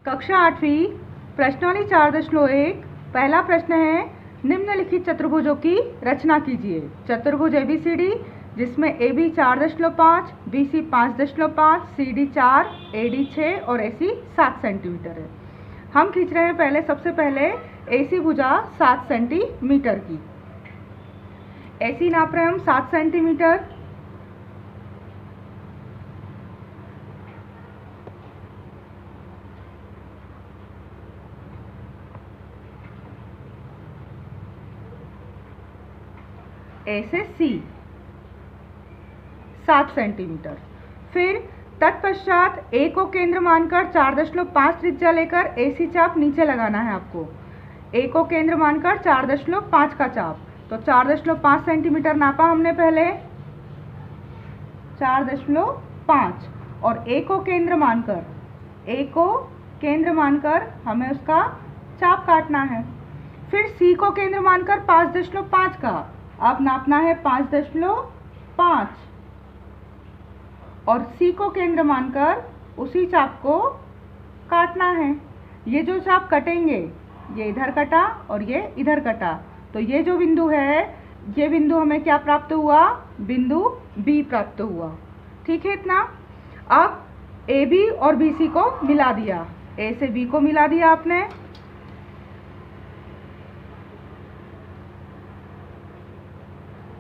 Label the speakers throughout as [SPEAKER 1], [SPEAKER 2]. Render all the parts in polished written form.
[SPEAKER 1] कक्षा 8वीं प्रश्नावली 4.1 पहला प्रश्न है, निम्नलिखित चतुर्भुजों की रचना कीजिए। चतुर्भुज ABCD जिसमें AB 4.5, BC 5.5, CD 4, AD 6 और AC 7 सेंटीमीटर है। हम खींच रहे हैं पहले, सबसे पहले AC भुजा 7 सेंटीमीटर की। AC नाप रहे हैं हम 7 सेंटीमीटर। A से C 7 सेंटीमीटर। फिर तत्पश्चात A को केंद्र मानकर 4.5 त्रिज्या लेकर AC चाप नीचे लगाना है आपको। A को केंद्र मानकर 4.5 का चाप, तो 4.5 सेंटीमीटर नापा हमने पहले, 4.5, और A को केंद्र मानकर हमें उसका चाप काटना है। फिर C को केंद्र मानकर 5.5 का, अब नापना है 5.5 और C को केंद्र मानकर उसी चाप को काटना है। ये जो चाप कटेंगे, ये इधर कटा और ये इधर कटा, तो ये जो बिंदु है, ये बिंदु हमें क्या प्राप्त हुआ? बिंदु B प्राप्त हुआ। ठीक है इतना। अब AB और BC को मिला दिया, A से B को मिला दिया आपने,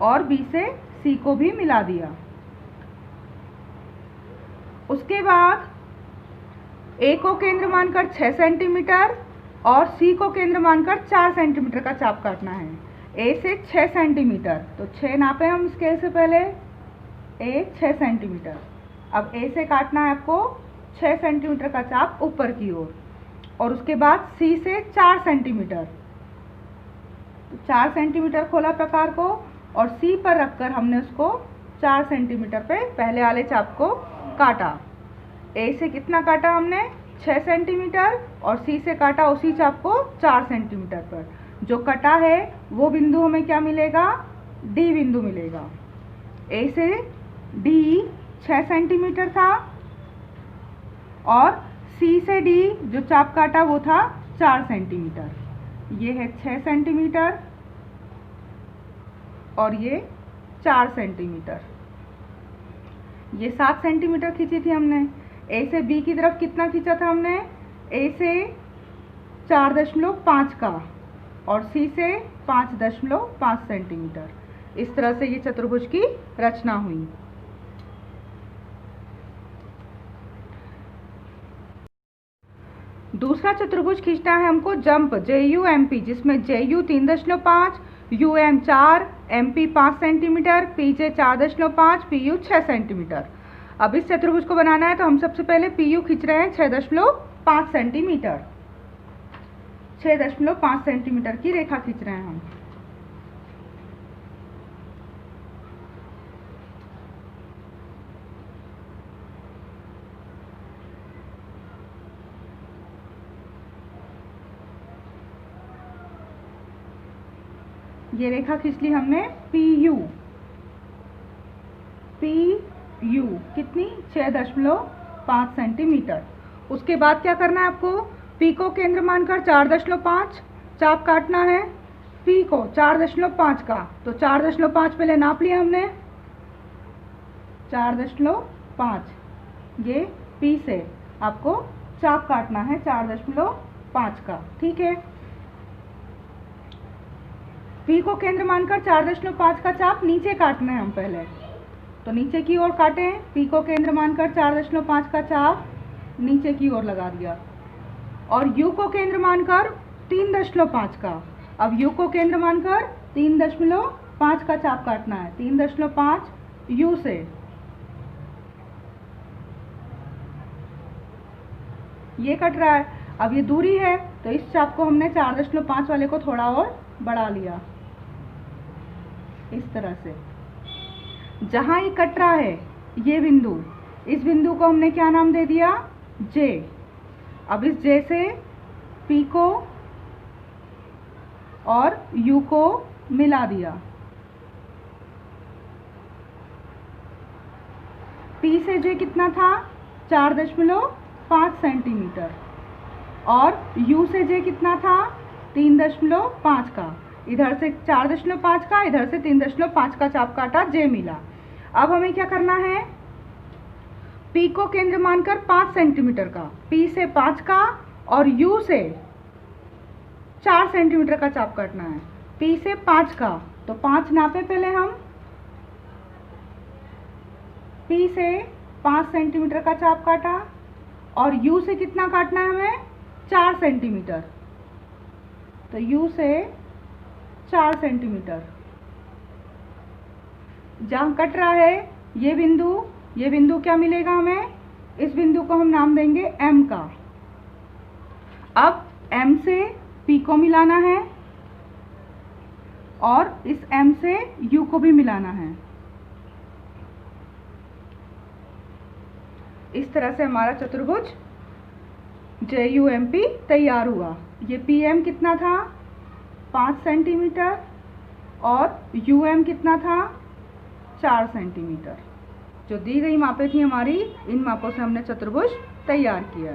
[SPEAKER 1] और B से C को भी मिला दिया। उसके बाद A को केंद्र मानकर 6 सेंटीमीटर और C को केंद्र मानकर 4 सेंटीमीटर का चाप काटना है। A से 6 सेंटीमीटर, तो 6 नापे हम स्केल से पहले, A 6 सेंटीमीटर। अब A से काटना है आपको 6 सेंटीमीटर का चाप ऊपर की ओर, और उसके बाद C से 4 सेंटीमीटर, 4 सेंटीमीटर खोला प्रकार को और C पर रखकर हमने उसको 4 सेंटीमीटर पे पहले वाले चाप को काटा। A से कितना काटा हमने? 6 सेंटीमीटर, और C से काटा उसी चाप को 4 सेंटीमीटर पर। जो कटा है वो बिंदु हमें क्या मिलेगा? D बिंदु मिलेगा। A से D 6 सेंटीमीटर था और C से D जो चाप काटा वो था 4 सेंटीमीटर। ये है 6 सेंटीमीटर और ये 4 सेंटीमीटर। ये 7 सेंटीमीटर खींची थी हमने। A से B की तरफ कितना खींचा था हमने? A से 4.5 का और C से 5.5 सेंटीमीटर। इस तरह से ये चतुर्भुज की रचना हुई। दूसरा चतुर्भुज खींचना है हमको जंप JUMP, जिसमें JU 3.5, UM 4, MP 5 centimetre, PJ 4.5, PU 6 centimetre. अब इस चतुर्भुज को बनाना है तो हम सबसे पहले PU खींच रहे हैं 6.5 सेंटीमीटर। 6.5 सेंटीमीटर की रेखा खींच रहे हैं हम। ये रेखा खींच ली हमने PU कितनी? 6.5 सेंटीमीटर। उसके बाद क्या करना है आपको? P को केंद्र मानकर 4.5 चाप काटना है। P को 4.5 का, तो 4.5 पहले नाप लिया हमने, 4.5। ये P से आपको चाप काटना है 4.5 का। ठीक है। P को केंद्र मानकर 4.5 का चाप नीचे काटना है हम पहले, तो नीचे की ओर काटें। P को केंद्र मानकर 4.5 का चाप नीचे की ओर लगा दिया, और U को केंद्र मानकर 3.5 का। अब U को केंद्र मानकर 3.5 का चाप काटना है, 3.5 U से। ये कट रहा है। अब ये दूरी है, तो इस चाप को हमने 4.5 वाले को थोड़ा और बढ़ा लिया इस तरह से। जहां ये कट रहा है ये बिंदु, इस बिंदु को हमने क्या नाम दे दिया? J। अब इस J से P को और U को मिला दिया। P से J कितना था? 4.5 सेंटीमीटर। और U से J कितना था 3.5 का, इधर से 4.5 का, इधर से 3.5 का चाप काटा, J मिला। अब हमें क्या करना है, P को केंद्र मानकर 5 सेंटीमीटर का, P से 5 का और U से 4 सेंटीमीटर का चाप काटना है। P से 5 का, तो 5 नापे पहले हम, P से 5 सेंटीमीटर का चाप काटा और U से कितना काटना है हमें 4 सेंटीमीटर, तो U से 4 सेंटीमीटर। जहाँ कट रहा है ये बिंदु क्या मिलेगा हमें, इस बिंदु को हम नाम देंगे M का। अब M से P को मिलाना है और इस M से U को भी मिलाना है। इस तरह से हमारा चतुर्भुज JUMP तैयार हुआ। ये PM कितना था 5 सेंटीमीटर और UM कितना था 4 सेंटीमीटर। जो दी गई मापें थी हमारी, इन मापों से हमने चतुर्भुज तैयार किया।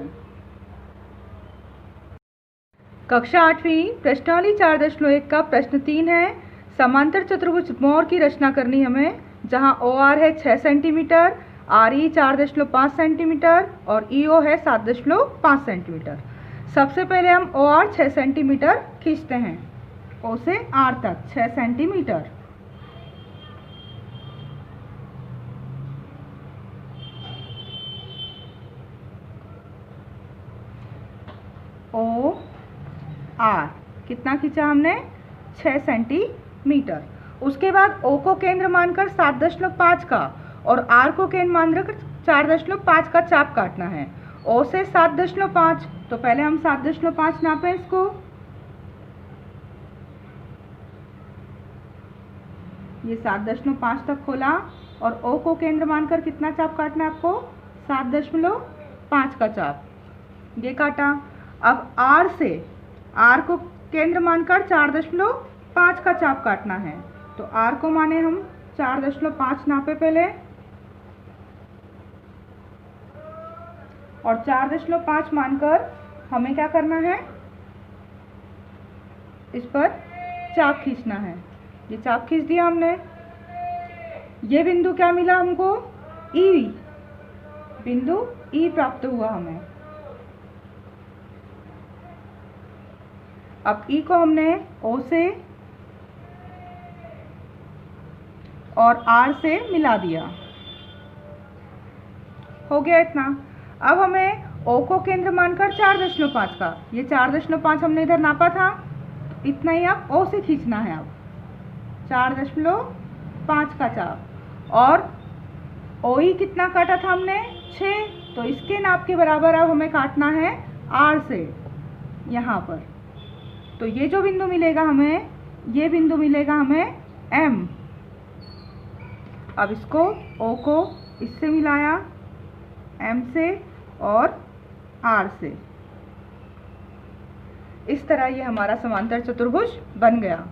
[SPEAKER 1] कक्षा 8वीं प्रश्नावली 4.1 का प्रश्न 3 है। समांतर चतुर्भुज मोर की रचना करनी हमें, जहां OR है 6 सेंटीमीटर, RE 4.5 सेंटीमीटर और EO है 7.5 सेंटीमीटर। सबसे पहले हम OR 6 सेंटीमीटर खींचते हैं, O से R तक 6 सेंटीमीटर। OR कितना खींचा हमने 6 सेंटीमीटर। उसके बाद O को केंद्र मानकर 7.5 का और R को केंद्र मानकर 4.5 का चाप काटना है। O से 7.5, तो पहले हम 7.5 नापें इसको, ये 7.5 तक खोला और O को केंद्र मानकर कितना चाप काटना है आपको 7.5 का चाप, ये काटा। अब R से, R को केंद्र मानकर 4.5 का चाप काटना है, तो R को माने हम 4.5 नापे पहले और 4.5 मानकर हमें क्या करना है, इस पर चाप खींचना है। ये चाप खींच दिया हमने। ये बिंदु क्या मिला हमको, E, बिंदु E प्राप्त हुआ हमें। अब E को हमने O से और R से मिला दिया, हो गया इतना। अब हमें O को केंद्र मानकर 4.5 का, ये 4.5 हमने इधर नापा था, तो इतना ही अब O से खींचना है। अब 4.5 का चाप और OE कितना काटा था हमने 6, तो इसके नाप के बराबर अब हमें काटना है R से यहाँ पर। तो ये जो बिंदु मिलेगा हमें, ये बिंदु मिलेगा हमें M। अब इसको O को इससे मिलाया M से और R से, इस तरह ये हमारा समांतर चतुर्भुज बन गया।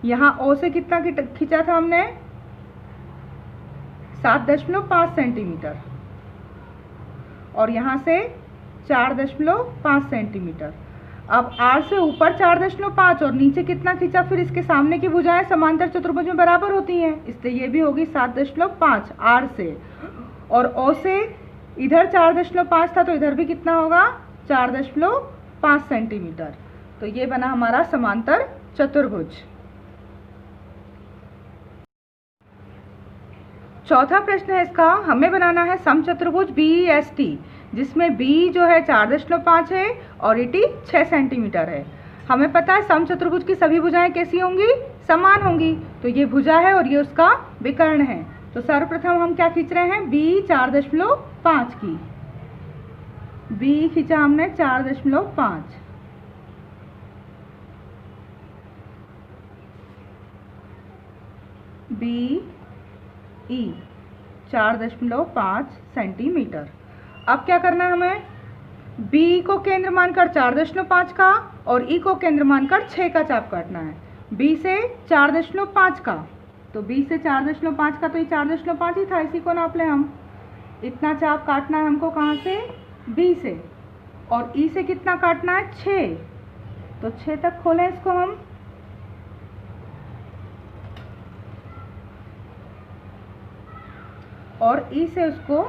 [SPEAKER 1] यहाँ O से कितना खींचा था हमने 7.5 सेंटीमीटर और यहाँ से 4.5 सेंटीमीटर। अब R से ऊपर 4.5 और नीचे कितना खींचा, फिर इसके सामने की भुजाएं समांतर चतुर्भुज में बराबर होती हैं, इसलिए ये भी होगी 7.5 R से। और O से इधर 4.5 था, तो इधर भी कितना होगा 4.5 सेंटीमीटर। तो ये बना हमारा समांतर चतुर्भुज। चौथा प्रश्न है इसका, हमें बनाना है समचतुर्भुज BEST, जिसमें B जो है 4.5 है और ET 6 सेंटीमीटर है। हमें पता है समचतुर्भुज की सभी भुजाएं कैसी होंगी, समान होंगी। तो ये भुजा है और ये उसका विकर्ण है। तो सर्वप्रथम हम क्या खींच रहे हैं, B 4.5 की, B खींचा हमने 4.5, BE 4.5 सेंटीमीटर। अब क्या करना है हमें, B को केंद्र मानकर 4.5 का और E को केंद्र मानकर 6 का चाप काटना है। B से 4.5 का, तो B से 4.5 का, तो ये 4.5 ही था, इसी को नाप लें हम। इतना चाप काटना है हमको कहाँ से, B से। और ई से कितना काटना है, 6, तो 6 तक खोलें इसको हम, और ई से उसको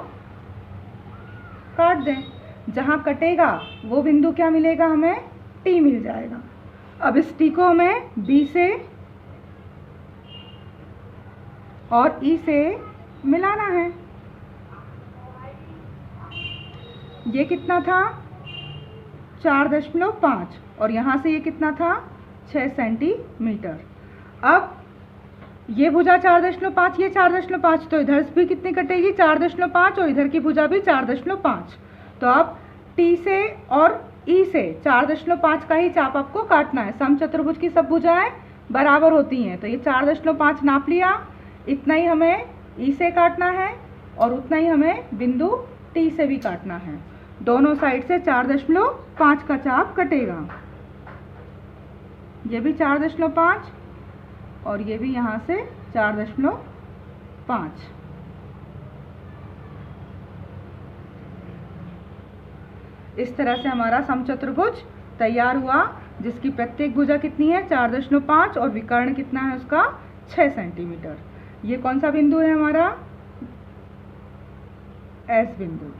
[SPEAKER 1] काट दें। जहाँ कटेगा वो बिंदु क्या मिलेगा हमें, टी मिल जाएगा। अब इस टी को हमें बी से और ई से मिलाना है। ये कितना था, 4.5, और यहाँ से ये कितना था, 6 सेंटीमीटर। अब ये भुजा 4.5, ये 4.5, तो इधर भी कितनी कटेगी, 4.5, और इधर की भुजा भी 4.5। तो अब टी से और ई से 4.5 का ही चाप आपको काटना है। समचतुर्भुज की सब भुजाएं बराबर होती हैं, तो ये 4.5 नाप लिया, इतना ही हमें ई से काटना है और उतना ही हमें बिंदु टी से भी काटना है। दोनों साइड से 4.5 का चाप कटेगा। ये भी 4.5 और ये भी यहाँ से 4.5। इस तरह से हमारा समचतुर्भुज तैयार हुआ, जिसकी प्रत्येक भुजा कितनी है, 4.5, और विकर्ण कितना है उसका, 6 सेंटीमीटर। ये कौन सा बिंदु है हमारा, एस बिंदु।